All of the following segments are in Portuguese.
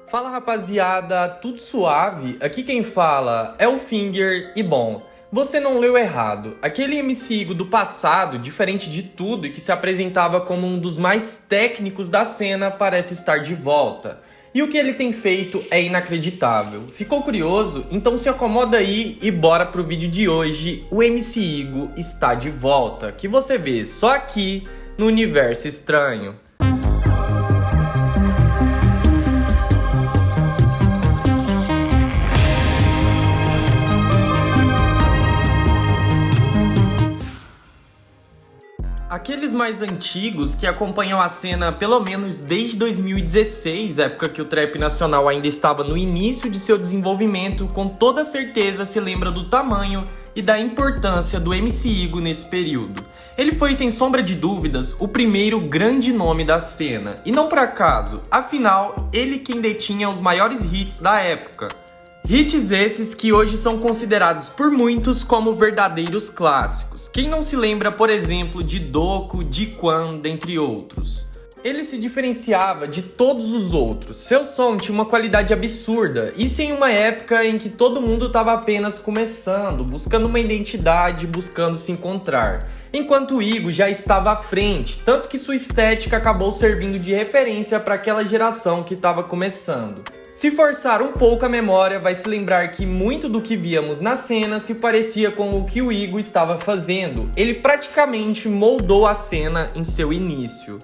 Fala rapaziada, tudo suave? Aqui quem fala é o Finger e bom, você não leu errado. Aquele MC Igo do passado, diferente de tudo e que se apresentava como um dos mais técnicos da cena, parece estar de volta. E o que ele tem feito é inacreditável. Ficou curioso? Então se acomoda aí e bora pro vídeo de hoje. O MC Igo está de volta, que você vê só aqui no Universo Estranho. Aqueles mais antigos que acompanham a cena pelo menos desde 2016, época que o trap nacional ainda estava no início de seu desenvolvimento, com toda certeza se lembra do tamanho e da importância do MC Igo nesse período. Ele foi, sem sombra de dúvidas, o primeiro grande nome da cena, e não por acaso, afinal, ele quem detinha os maiores hits da época. Hits esses que hoje são considerados por muitos como verdadeiros clássicos. Quem não se lembra, por exemplo, de Doco, de Quan, dentre outros? Ele se diferenciava de todos os outros. Seu som tinha uma qualidade absurda, isso em uma época em que todo mundo estava apenas começando, buscando uma identidade, buscando se encontrar. Enquanto o Igo já estava à frente, tanto que sua estética acabou servindo de referência para aquela geração que estava começando. Se forçar um pouco a memória, vai se lembrar que muito do que víamos na cena se parecia com o que o Igo estava fazendo. Ele praticamente moldou a cena em seu início.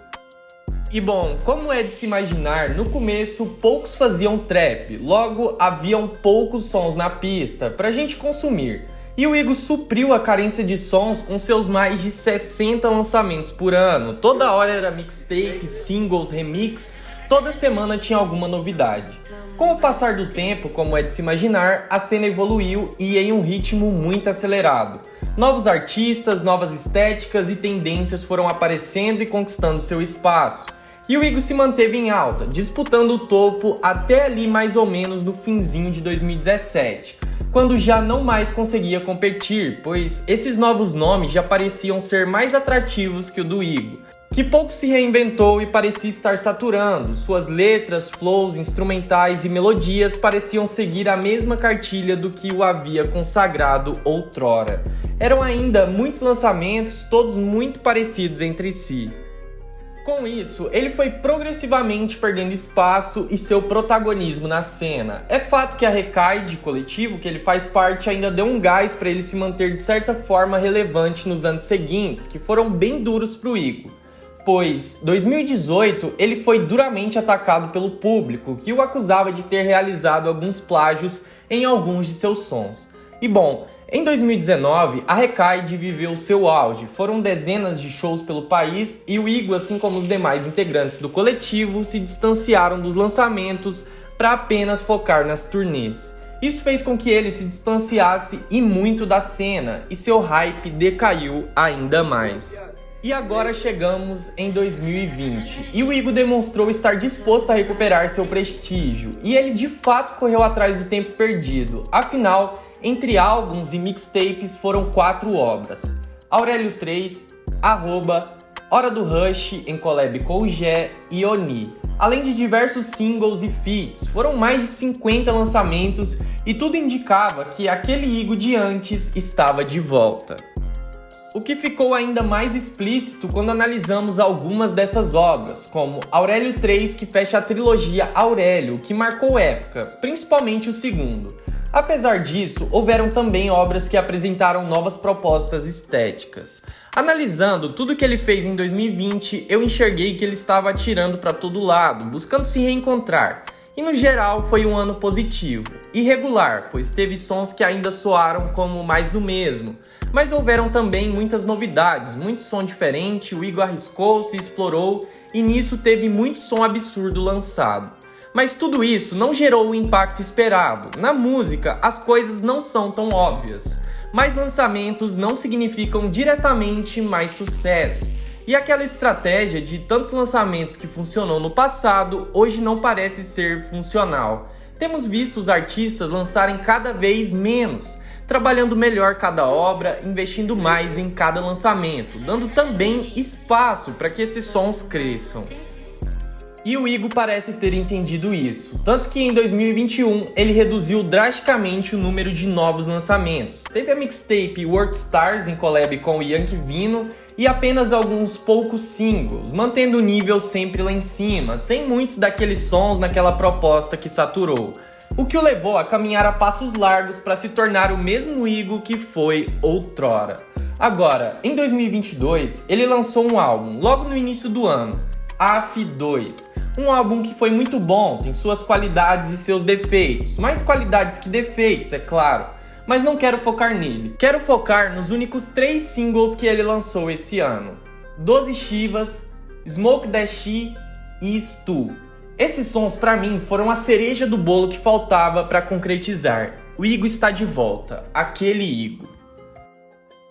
E bom, como é de se imaginar, no começo poucos faziam trap, logo haviam poucos sons na pista pra gente consumir. E o Igo supriu a carência de sons com seus mais de 60 lançamentos por ano. Toda hora era mixtape, singles, remix, toda semana tinha alguma novidade. Com o passar do tempo, como é de se imaginar, a cena evoluiu e em um ritmo muito acelerado. Novos artistas, novas estéticas e tendências foram aparecendo e conquistando seu espaço. E o Igo se manteve em alta, disputando o topo até ali mais ou menos no finzinho de 2017, quando já não mais conseguia competir, pois esses novos nomes já pareciam ser mais atrativos que o do Igo, que pouco se reinventou e parecia estar saturando. Suas letras, flows, instrumentais e melodias pareciam seguir a mesma cartilha do que o havia consagrado outrora. Eram ainda muitos lançamentos, todos muito parecidos entre si. Com isso, ele foi progressivamente perdendo espaço e seu protagonismo na cena. É fato que a Recaide, coletivo que ele faz parte, ainda deu um gás para ele se manter de certa forma relevante nos anos seguintes, que foram bem duros para o Igo. Pois, 2018, ele foi duramente atacado pelo público, que o acusava de ter realizado alguns plágios em alguns de seus sons. E bom, em 2019, a Recaide viveu seu auge, foram dezenas de shows pelo país e o Igo, assim como os demais integrantes do coletivo, se distanciaram dos lançamentos para apenas focar nas turnês. Isso fez com que ele se distanciasse e muito da cena, e seu hype decaiu ainda mais. E agora chegamos em 2020, e o Igo demonstrou estar disposto a recuperar seu prestígio, e ele de fato correu atrás do tempo perdido. Afinal, entre álbuns e mixtapes foram 4 obras: Aurélio 3, Arroba, Hora do Rush em collab com o Gé e Oni, além de diversos singles e feats. Foram mais de 50 lançamentos e tudo indicava que aquele Igo de antes estava de volta. O que ficou ainda mais explícito quando analisamos algumas dessas obras, como Aurélio 3, que fecha a trilogia Aurélio, que marcou época, principalmente o segundo. Apesar disso, houveram também obras que apresentaram novas propostas estéticas. Analisando tudo que ele fez em 2020, eu enxerguei que ele estava atirando para todo lado, buscando se reencontrar. E no geral foi um ano positivo. Irregular, pois teve sons que ainda soaram como mais do mesmo. Mas houveram também muitas novidades, muito som diferente, o Igo arriscou-se, explorou e nisso teve muito som absurdo lançado. Mas tudo isso não gerou o impacto esperado. Na música, as coisas não são tão óbvias. Mais lançamentos não significam diretamente mais sucesso. E aquela estratégia de tantos lançamentos que funcionou no passado, hoje não parece ser funcional. Temos visto os artistas lançarem cada vez menos, trabalhando melhor cada obra, investindo mais em cada lançamento, dando também espaço para que esses sons cresçam. E o Igor parece ter entendido isso, tanto que em 2021 ele reduziu drasticamente o número de novos lançamentos. Teve a mixtape Worldstars em collab com o Yankee Vino e apenas alguns poucos singles, mantendo o nível sempre lá em cima, sem muitos daqueles sons naquela proposta que saturou. O que o levou a caminhar a passos largos para se tornar o mesmo Igor que foi outrora. Agora, em 2022, ele lançou um álbum logo no início do ano, AF 2. Um álbum que foi muito bom, tem suas qualidades e seus defeitos, mais qualidades que defeitos, é claro, mas não quero focar nele. Quero focar nos únicos 3 singles que ele lançou esse ano: 12 Chivas, Smoke That Shit e Stu. Esses sons pra mim foram a cereja do bolo que faltava pra concretizar. O Igor está de volta, aquele Igor.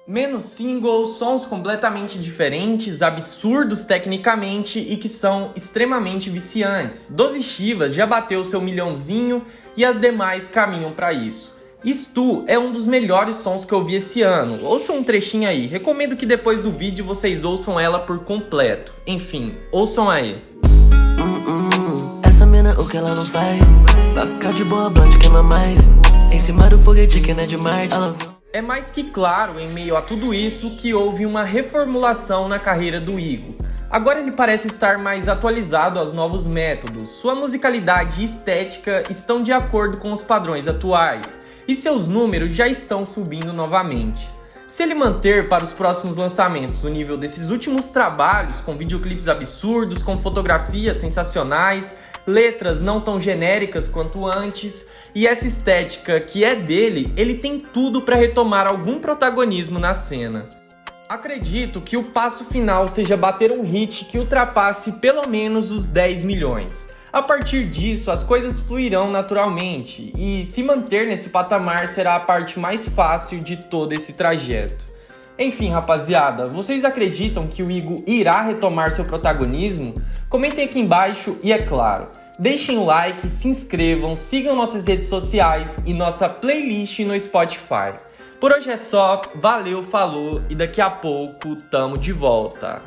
Menos singles, sons completamente diferentes, absurdos tecnicamente e que são extremamente viciantes. 12 Chivas já bateu seu milhãozinho e as demais caminham para isso. Stu é um dos melhores sons que eu vi esse ano. Ouçam um trechinho aí, recomendo que depois do vídeo vocês ouçam ela por completo. Enfim, ouçam aí. Essa mina, o que ela não faz? Lá ficar de boa, blunt queima mais. Em cima do foguete que não é de Marte. É mais que claro, em meio a tudo isso, que houve uma reformulação na carreira do Igor. Agora ele parece estar mais atualizado aos novos métodos, sua musicalidade e estética estão de acordo com os padrões atuais, e seus números já estão subindo novamente. Se ele manter para os próximos lançamentos o nível desses últimos trabalhos, com videoclipes absurdos, com fotografias sensacionais, letras não tão genéricas quanto antes, e essa estética que é dele, ele tem tudo para retomar algum protagonismo na cena. Acredito que o passo final seja bater um hit que ultrapasse pelo menos os 10 milhões. A partir disso, as coisas fluirão naturalmente, e se manter nesse patamar será a parte mais fácil de todo esse trajeto. Enfim, rapaziada, vocês acreditam que o Igor irá retomar seu protagonismo? Comentem aqui embaixo e, é claro, deixem o like, se inscrevam, sigam nossas redes sociais e nossa playlist no Spotify. Por hoje é só, valeu, falou e daqui a pouco tamo de volta.